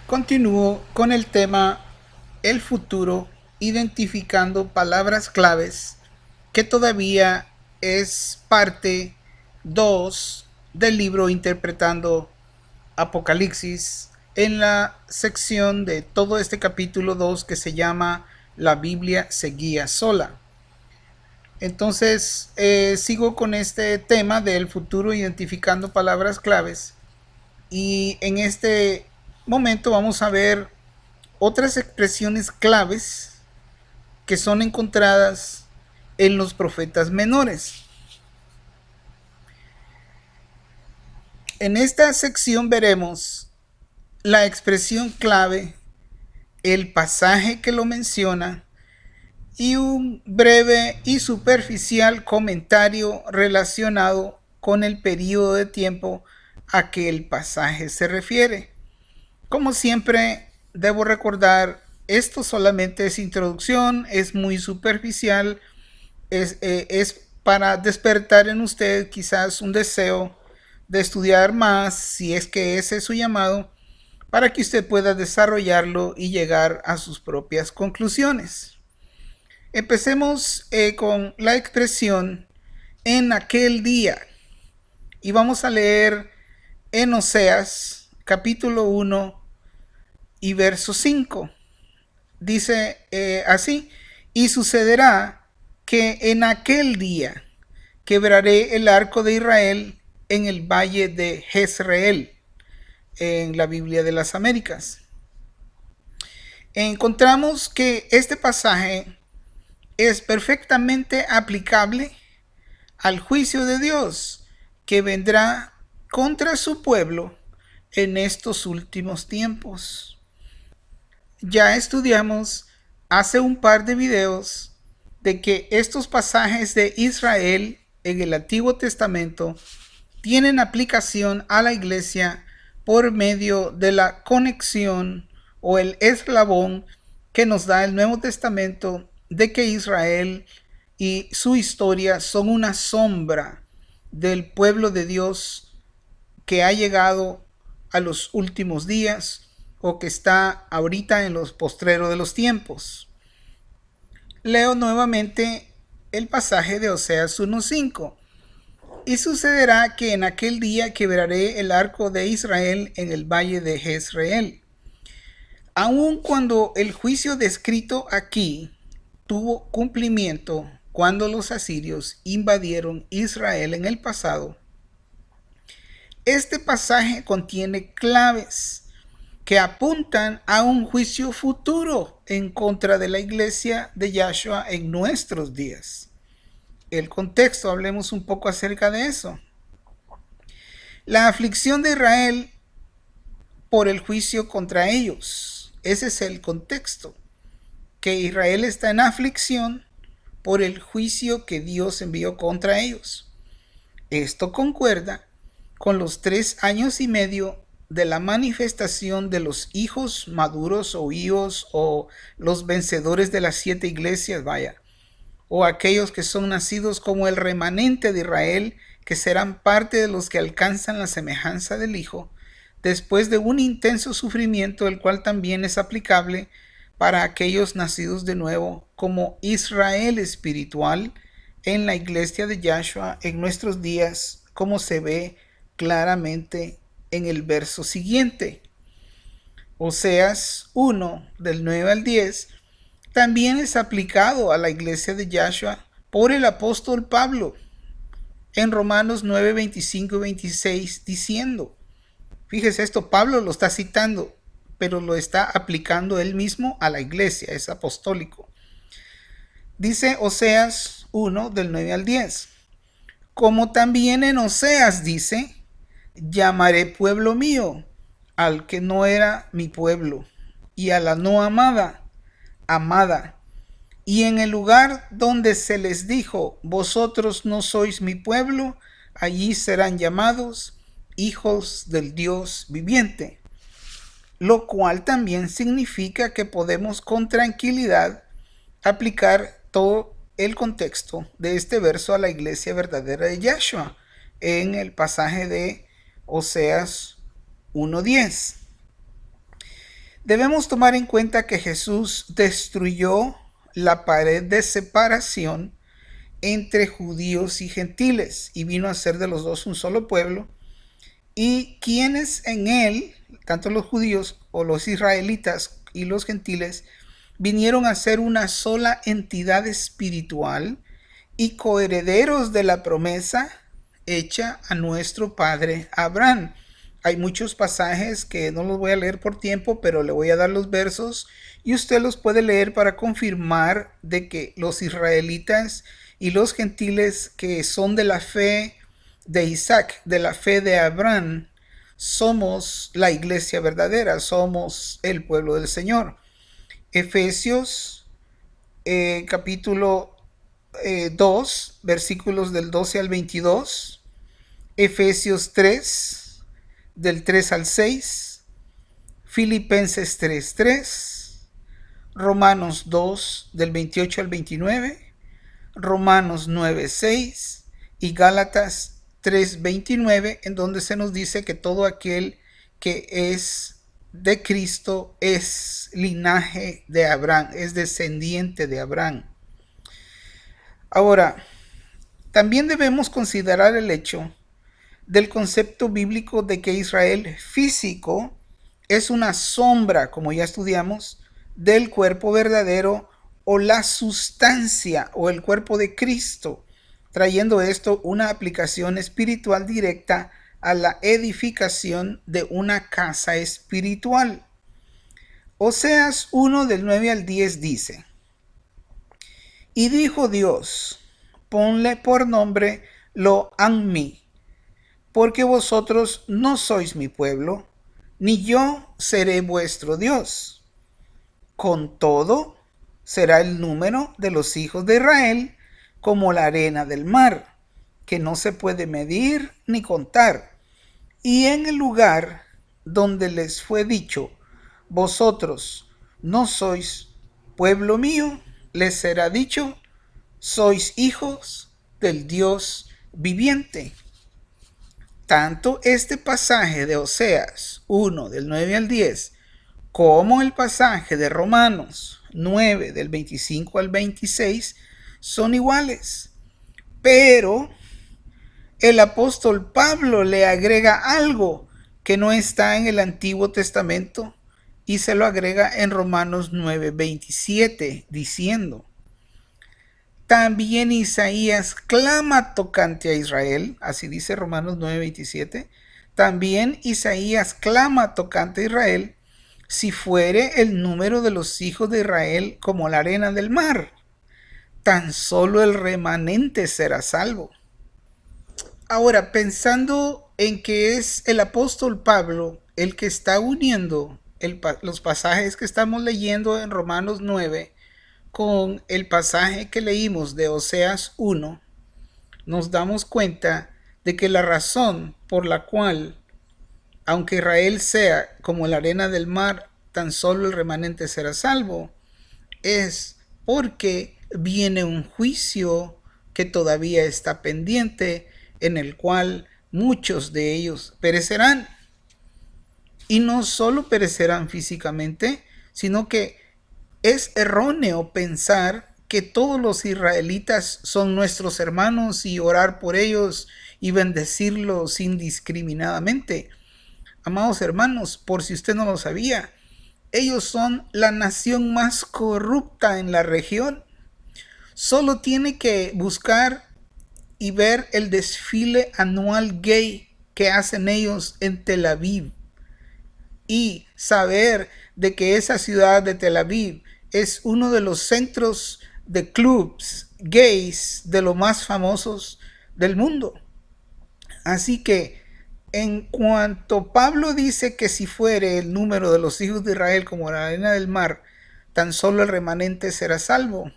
Continúo con el tema el futuro, identificando palabras claves, que todavía es parte 2 del libro Interpretando Apocalipsis, en la sección de todo este capítulo 2 que se llama La Biblia se guía sola. Entonces, sigo con este tema del futuro identificando palabras claves, y en este momento vamos a ver otras expresiones claves que son encontradas en los profetas menores. En esta sección veremos la expresión clave, el pasaje que lo menciona y un breve y superficial comentario relacionado con el periodo de tiempo a que el pasaje se refiere. Como siempre, debo recordar, esto solamente es introducción, es muy superficial, es para despertar en usted quizás un deseo de estudiar más, si es que ese es su llamado, para que usted pueda desarrollarlo y llegar a sus propias conclusiones. Empecemos con la expresión en aquel día, y vamos a leer en Oseas capítulo 1 y verso 5. Dice así: y sucederá que en aquel día quebraré el arco de Israel en el valle de Jezreel, en la Biblia de las Américas. Encontramos que este pasaje es perfectamente aplicable al juicio de Dios que vendrá contra su pueblo en estos últimos tiempos. Ya estudiamos hace un par de videos de que estos pasajes de Israel en el Antiguo Testamento tienen aplicación a la iglesia por medio de la conexión o el eslabón que nos da el Nuevo Testamento de que Israel y su historia son una sombra del pueblo de Dios que ha llegado a los últimos días o que está ahorita en los postreros de los tiempos. Leo nuevamente el pasaje de Oseas 1:5. Y sucederá que en aquel día quebraré el arco de Israel en el valle de Jezreel. Aun cuando el juicio descrito aquí tuvo cumplimiento cuando los asirios invadieron Israel en el pasado, este pasaje contiene claves que apuntan a un juicio futuro en contra de la iglesia de Yahshua en nuestros días. El contexto, hablemos un poco acerca de eso. La aflicción de Israel por el juicio contra ellos. Ese es el contexto. Que Israel está en aflicción por el juicio que Dios envió contra ellos. Esto concuerda con los 3 años y medio de la manifestación de los hijos maduros o hijos o los vencedores de las 7 iglesias, o aquellos que son nacidos como el remanente de Israel, que serán parte de los que alcanzan la semejanza del Hijo, después de un intenso sufrimiento, el cual también es aplicable para aquellos nacidos de nuevo como Israel espiritual en la iglesia de Yahshua en nuestros días, como se ve claramente en el verso siguiente. Oseas 1, del 9 al 10, también es aplicado a la iglesia de Yahshua por el apóstol Pablo en Romanos 9, 25 y 26, diciendo, fíjese esto, Pablo lo está citando, pero lo está aplicando él mismo a la iglesia, es apostólico. Dice Oseas 1, del 9 al 10. Como también en Oseas dice, llamaré pueblo mío al que no era mi pueblo, y a la no amada, amada. Y en el lugar donde se les dijo, vosotros no sois mi pueblo, allí serán llamados hijos del Dios viviente. Lo cual también significa que podemos con tranquilidad aplicar todo el contexto de este verso a la iglesia verdadera de Yahshua en el pasaje de Oseas 1:10. Debemos tomar en cuenta que Jesús destruyó la pared de separación entre judíos y gentiles y vino a hacer de los dos un solo pueblo, y quienes en él, tanto los judíos o los israelitas y los gentiles, vinieron a ser una sola entidad espiritual y coherederos de la promesa hecha a nuestro padre Abraham. Hay muchos pasajes que no los voy a leer por tiempo, pero le voy a dar los versos y usted los puede leer para confirmar de que los israelitas y los gentiles que son de la fe de Isaac, de la fe de Abraham, somos la iglesia verdadera, somos el pueblo del Señor. Efesios capítulo 2, versículos del 12 al 22, Efesios 3, del 3 al 6, Filipenses 3, Romanos 2, del 28 al 29, Romanos 9, 6 y Gálatas 3, 29, en donde se nos dice que todo aquel que es de Cristo es linaje de Abraham, es descendiente de Abraham. Ahora, también debemos considerar el hecho del concepto bíblico de que Israel físico es una sombra, como ya estudiamos, del cuerpo verdadero o la sustancia o el cuerpo de Cristo, trayendo esto una aplicación espiritual directa a la edificación de una casa espiritual. Oseas 1 del 9 al 10 dice: y dijo Dios, ponle por nombre Lo Ammi, porque vosotros no sois mi pueblo, ni yo seré vuestro Dios. Con todo, será el número de los hijos de Israel como la arena del mar, que no se puede medir ni contar. Y en el lugar donde les fue dicho, vosotros no sois pueblo mío, les será dicho, sois hijos del Dios viviente. Tanto este pasaje de Oseas 1 del 9 al 10 como el pasaje de Romanos 9 del 25 al 26 son iguales, pero el apóstol Pablo le agrega algo que no está en el Antiguo Testamento y se lo agrega en Romanos 9:27 diciendo: también Isaías clama tocante a Israel, así dice Romanos 9:27, también Isaías clama tocante a Israel, si fuere el número de los hijos de Israel como la arena del mar, tan solo el remanente será salvo. Ahora, pensando en que es el apóstol Pablo el que está uniendo los pasajes que estamos leyendo en Romanos 9 con el pasaje que leímos de Oseas 1, nos damos cuenta de que la razón por la cual, aunque Israel sea como la arena del mar, tan solo el remanente será salvo, es porque viene un juicio que todavía está pendiente, en el cual muchos de ellos perecerán. Y no solo perecerán físicamente, sino que es erróneo pensar que todos los israelitas son nuestros hermanos y orar por ellos y bendecirlos indiscriminadamente. Amados hermanos, por si usted no lo sabía, ellos son la nación más corrupta en la región. Solo tiene que buscar y ver el desfile anual gay que hacen ellos en Tel Aviv y saber de que esa ciudad de Tel Aviv es uno de los centros de clubs gays de los más famosos del mundo. Así que en cuanto Pablo dice que si fuere el número de los hijos de Israel como la arena del mar, tan solo el remanente será salvo,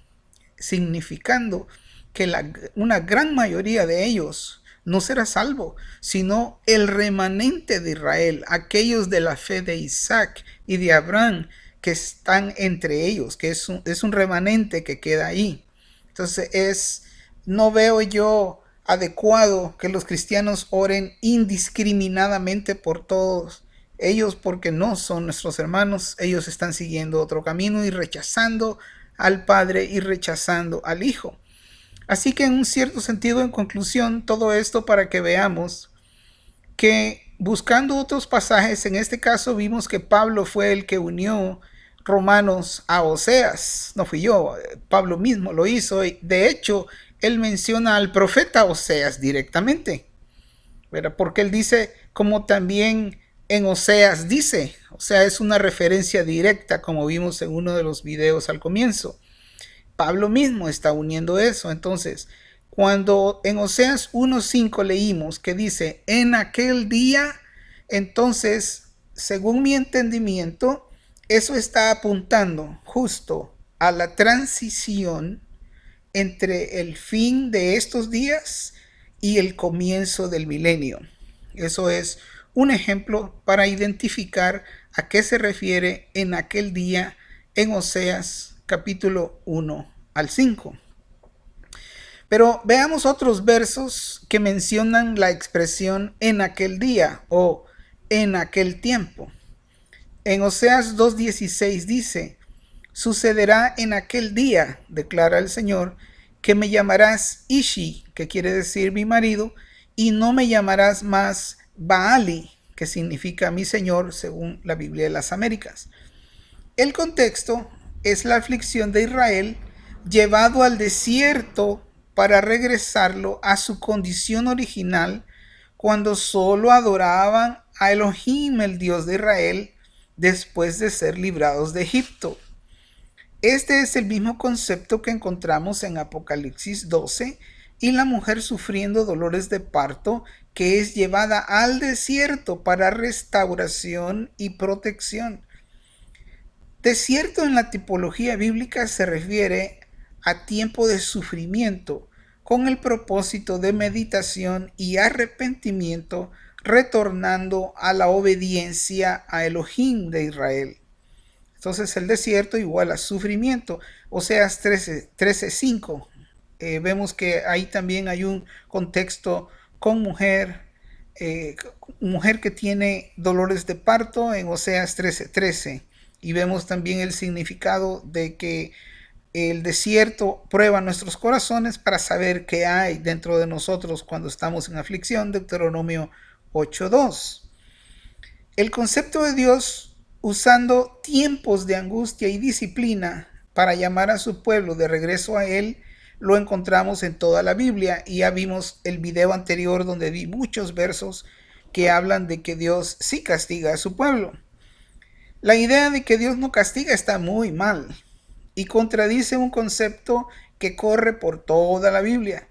significando que una gran mayoría de ellos no será salvo, sino el remanente de Israel, aquellos de la fe de Isaac y de Abraham que están entre ellos, que es un remanente que queda ahí. Entonces no veo yo adecuado que los cristianos oren indiscriminadamente por todos Ellos, porque no son nuestros hermanos, ellos están siguiendo otro camino y rechazando al Padre y rechazando al Hijo. Así que en un cierto sentido, en conclusión, todo esto para que veamos que buscando otros pasajes, en este caso vimos que Pablo fue el que unió Romanos a Oseas, no fui yo, Pablo mismo lo hizo, y de hecho él menciona al profeta Oseas directamente, ¿verdad? Porque él dice, como también en Oseas dice, o sea, es una referencia directa, como vimos en uno de los videos al comienzo. Pablo mismo está uniendo eso. Entonces, cuando en Oseas 1:5 leímos que dice, en aquel día, entonces, según mi entendimiento, eso está apuntando justo a la transición entre el fin de estos días y el comienzo del milenio. Eso es un ejemplo para identificar a qué se refiere en aquel día en Oseas capítulo 1 al 5. Pero veamos otros versos que mencionan la expresión en aquel día o en aquel tiempo. En Oseas 2:16 dice, sucederá en aquel día, declara el Señor, que me llamarás Ishi, que quiere decir mi marido, y no me llamarás más Baali, que significa mi Señor, según la Biblia de las Américas. El contexto es la aflicción de Israel llevado al desierto para regresarlo a su condición original cuando solo adoraban a Elohim, el Dios de Israel, después de ser librados de Egipto. Este es el mismo concepto que encontramos en Apocalipsis 12 y la mujer sufriendo dolores de parto que es llevada al desierto para restauración y protección. Desierto en la tipología bíblica se refiere a tiempo de sufrimiento con el propósito de meditación y arrepentimiento, retornando a la obediencia a Elohim de Israel. Entonces el desierto igual a sufrimiento. Oseas 13:5. Vemos que ahí también hay un contexto con mujer que tiene dolores de parto en Oseas 13:13. Y vemos también el significado de que el desierto prueba nuestros corazones para saber qué hay dentro de nosotros cuando estamos en aflicción. Deuteronomio 8:2. El concepto de Dios usando tiempos de angustia y disciplina para llamar a su pueblo de regreso a Él, lo encontramos en toda la Biblia, y ya vimos el video anterior donde vi muchos versos que hablan de que Dios sí castiga a su pueblo. La idea de que Dios no castiga está muy mal y contradice un concepto que corre por toda la Biblia.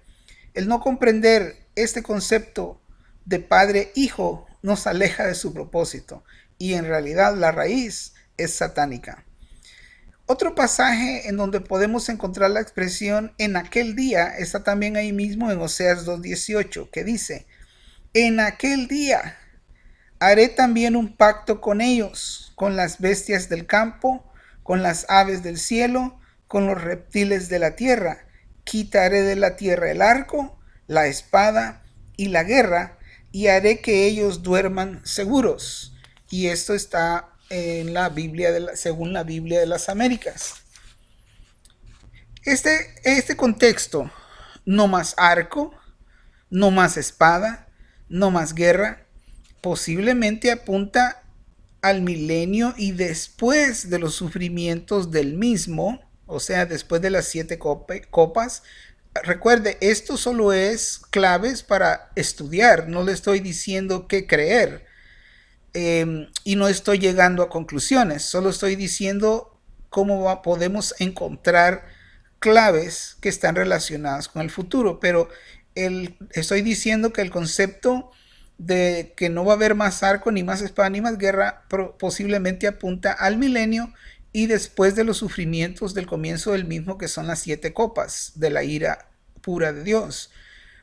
El no comprender este concepto de padre-hijo nos aleja de su propósito, y en realidad la raíz es satánica. Otro pasaje en donde podemos encontrar la expresión en aquel día está también ahí mismo en Oseas 2:18, que dice, en aquel día haré también un pacto con ellos, con las bestias del campo, con las aves del cielo, con los reptiles de la tierra. Quitaré de la tierra el arco, la espada y la guerra, y haré que ellos duerman seguros. Y esto está en la Biblia según la Biblia de las Américas. Este contexto, no más arco, no más espada, no más guerra, posiblemente apunta al milenio y después de los sufrimientos del mismo, o sea, después de las 7 copas. Recuerde, esto solo es claves para estudiar, no le estoy diciendo qué creer, y no estoy llegando a conclusiones, solo estoy diciendo cómo podemos encontrar claves que están relacionadas con el futuro, pero estoy diciendo que el concepto de que no va a haber más arco, ni más espada, ni más guerra, posiblemente apunta al milenio y después de los sufrimientos del comienzo del mismo, que son las 7 copas de la ira pura de Dios.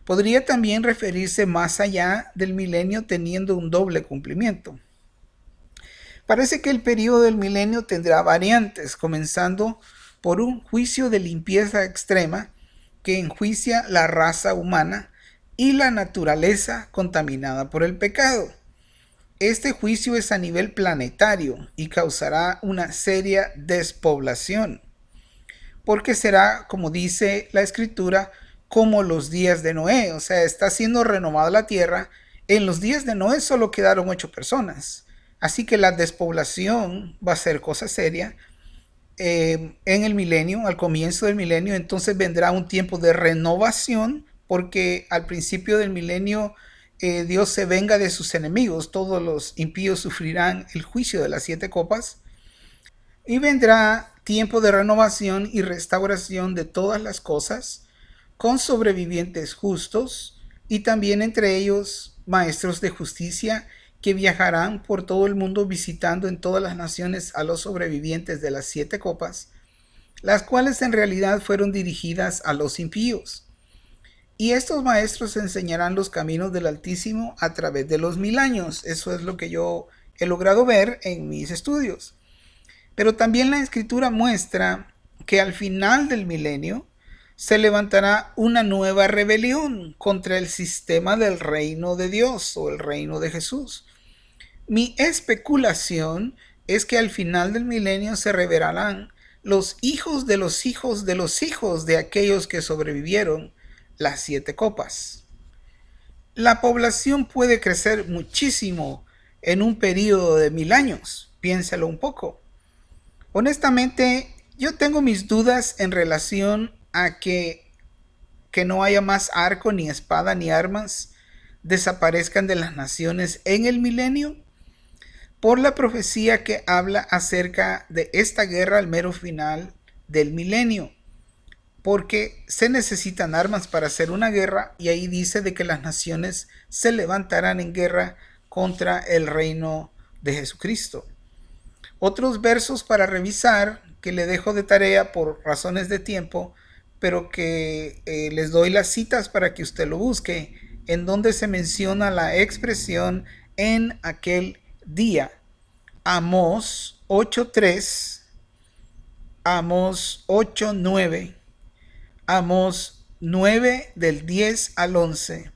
Podría también referirse más allá del milenio, teniendo un doble cumplimiento. Parece que el periodo del milenio tendrá variantes, comenzando por un juicio de limpieza extrema que enjuicia la raza humana y la naturaleza contaminada por el pecado. Este juicio es a nivel planetario y causará una seria despoblación, porque será, como dice la escritura, como los días de Noé. O sea, está siendo renovada la tierra. En los días de Noé solo quedaron 8 personas. Así que la despoblación va a ser cosa seria. En el milenio, al comienzo del milenio, entonces vendrá un tiempo de renovación, porque al principio del milenio Dios se venga de sus enemigos. Todos los impíos sufrirán el juicio de las 7 copas. Y vendrá tiempo de renovación y restauración de todas las cosas, con sobrevivientes justos y también entre ellos maestros de justicia que viajarán por todo el mundo visitando en todas las naciones a los sobrevivientes de las 7 copas, las cuales en realidad fueron dirigidas a los impíos. Y estos maestros enseñarán los caminos del Altísimo a través de los 1000 años. Eso es lo que yo he logrado ver en mis estudios. Pero también la escritura muestra que al final del milenio se levantará una nueva rebelión contra el sistema del reino de Dios o el reino de Jesús. Mi especulación es que al final del milenio se revelarán los hijos de los hijos de los hijos de aquellos que sobrevivieron las 7 copas. La población puede crecer muchísimo en un periodo de 1000 años. Piénsalo un poco. Honestamente, yo tengo mis dudas en relación a que no haya más arco, ni espada, ni armas desaparezcan de las naciones en el milenio, por la profecía que habla acerca de esta guerra al mero final del milenio. Porque se necesitan armas para hacer una guerra, y ahí dice de que las naciones se levantarán en guerra contra el reino de Jesucristo. Otros versos para revisar que le dejo de tarea por razones de tiempo, pero que les doy las citas para que usted lo busque, en donde se menciona la expresión en aquel día. Amós 8:3, Amós 8:9, Amós 9 del 10 al 11,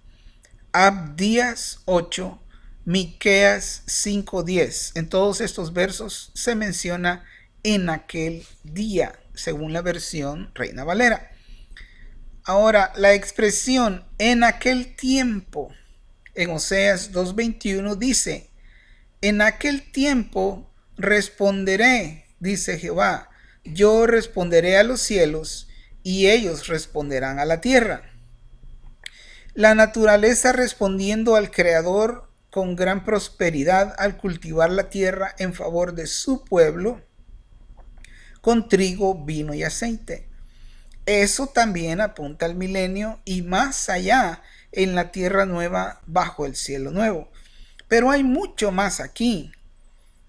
Abdías 8, Miqueas 5:10. En todos estos versos se menciona en aquel día, según la versión Reina Valera. Ahora, la expresión en aquel tiempo en Oseas 2:21 dice: en aquel tiempo responderé, dice Jehová, yo responderé a los cielos y ellos responderán a la tierra. La naturaleza respondiendo al Creador con gran prosperidad al cultivar la tierra en favor de su pueblo con trigo, vino y aceite. Eso también apunta al milenio y más allá en la tierra nueva bajo el cielo nuevo. Pero hay mucho más aquí.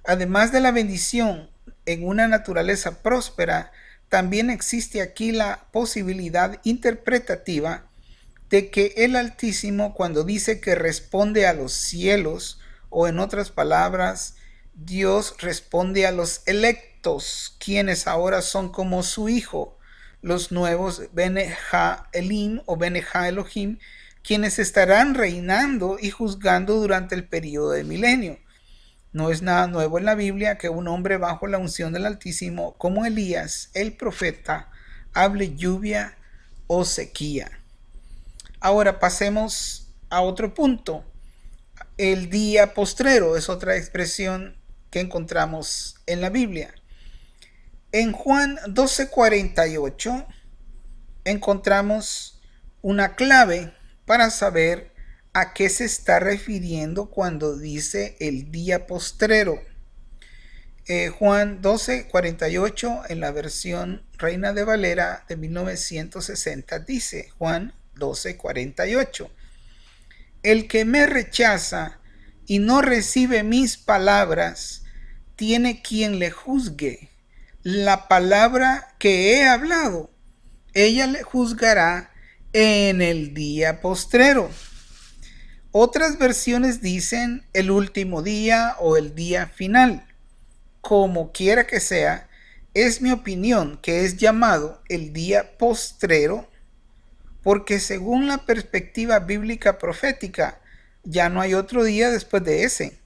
Además de la bendición en una naturaleza próspera, también existe aquí la posibilidad interpretativa de que el Altísimo, cuando dice que responde a los cielos, o en otras palabras, Dios responde a los electos, quienes ahora son como su Hijo, los nuevos Bene Ha Elim o Bene Ha Elohim, quienes estarán reinando y juzgando durante el periodo de milenio. No es nada nuevo en la Biblia que un hombre bajo la unción del Altísimo, como Elías, el profeta, hable lluvia o sequía. Ahora pasemos a otro punto. El día postrero es otra expresión que encontramos en la Biblia. En Juan 12:48 encontramos una clave para saber a qué se está refiriendo cuando dice el día postrero. Juan 12:48 en la versión Reina de Valera de 1960 dice, Juan 12:48, el que me rechaza y no recibe mis palabras, tiene quien le juzgue. La palabra que he hablado, ella le juzgará en el día postrero. Otras versiones dicen el último día o el día final. Como quiera que sea, es mi opinión que es llamado el día postrero porque según la perspectiva bíblica profética, ya no hay otro día después de ese.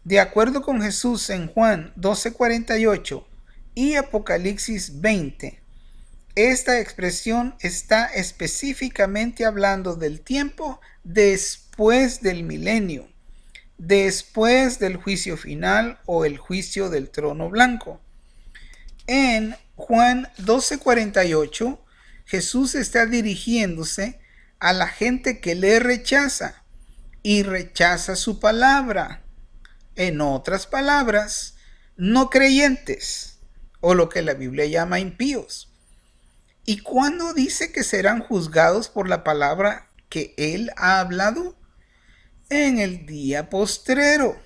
De acuerdo con Jesús en Juan 12:48 y Apocalipsis 20, esta expresión está específicamente hablando del tiempo después del milenio, después del juicio final o el juicio del trono blanco. En Juan 12:48, Jesús está dirigiéndose a la gente que le rechaza y rechaza su palabra. En otras palabras, no creyentes, o lo que la Biblia llama impíos. ¿Y cuándo dice que serán juzgados por la palabra que Él ha hablado? En el día postrero.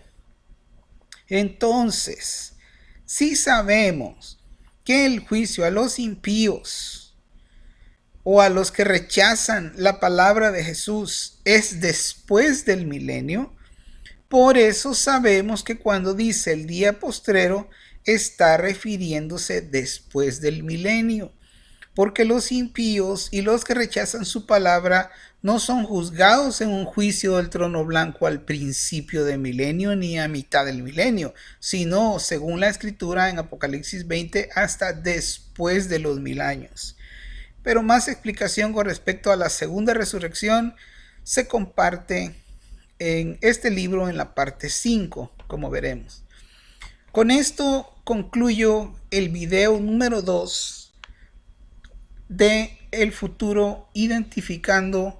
Entonces, si sabemos que el juicio a los impíos o a los que rechazan la palabra de Jesús es después del milenio, por eso sabemos que cuando dice el día postrero está refiriéndose después del milenio, porque los impíos y los que rechazan su palabra no son juzgados en un juicio del trono blanco al principio del milenio ni a mitad del milenio, sino, según la escritura en Apocalipsis 20, hasta después de los 1000 años. Pero más explicación con respecto a la segunda resurrección se comparte en este libro en la parte 5, como veremos. Con esto concluyo el video número 2 de el futuro, identificando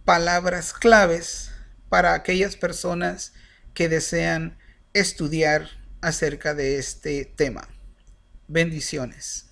palabras claves para aquellas personas que desean estudiar acerca de este tema. Bendiciones.